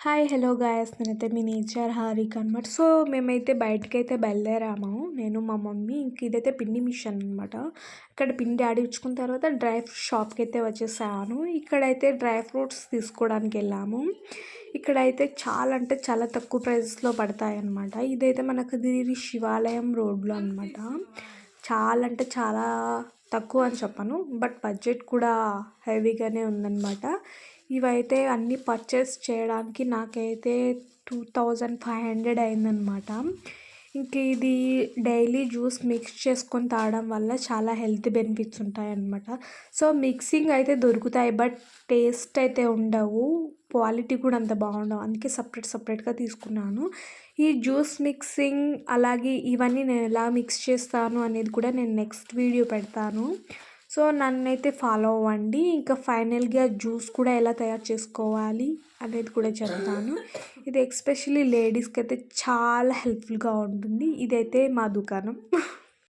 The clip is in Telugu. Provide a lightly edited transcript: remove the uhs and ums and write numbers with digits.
హాయ్ హలో గాయస్, నేనైతే మీ నేచర్ హారిక అనమాట. సో మేమైతే బయటకైతే బయలుదేరాము, నేను మా మమ్మీ. ఇంక ఇదైతే పిండి మిషన్ అనమాట. ఇక్కడ పిండి ఆడించుకున్న తర్వాత డ్రై ఫ్రూట్ షాప్కి అయితే వచ్చేసాను. ఇక్కడైతే డ్రై ఫ్రూట్స్ తీసుకోవడానికి వెళ్ళాము. ఇక్కడైతే చాలా అంటే చాలా తక్కువ ప్రైస్లో పడతాయి అన్నమాట. ఇదైతే మనకు ఇది శివాలయం రోడ్లో అనమాట. చాలా అంటే చాలా తక్కువ అని చెప్పను, బట్ బడ్జెట్ కూడా హెవీగానే ఉందన్నమాట. ఇవైతే అన్నీ పర్చేస్ చేయడానికి నాకైతే 2500 అయిందనమాట. ఇంక ఇది డైలీ జ్యూస్ మిక్స్ చేసుకొని తాగడం వల్ల చాలా హెల్త్ బెనిఫిట్స్ ఉంటాయన్నమాట. సో మిక్సింగ్ అయితే దొరుకుతాయి, బట్ టేస్ట్ అయితే ఉండవు, క్వాలిటీ కూడా అంత బాగుండవు. అందుకే సపరేట్గా తీసుకున్నాను. ఈ జ్యూస్ మిక్సింగ్ అలాగే ఇవన్నీ నేను ఎలా మిక్స్ చేస్తాను అనేది కూడా నేను నెక్స్ట్ వీడియో పెడతాను. సో నన్నైతే ఫాలో అవ్వండి. ఇంకా ఫైనల్గా జ్యూస్ కూడా ఎలా తయారు చేసుకోవాలి అనేది కూడా చెప్తాను. ఇది ఎస్పెషల్లీ లేడీస్కి అయితే చాలా హెల్ప్ఫుల్గా ఉంటుంది. ఇదైతే మా దుకాణం.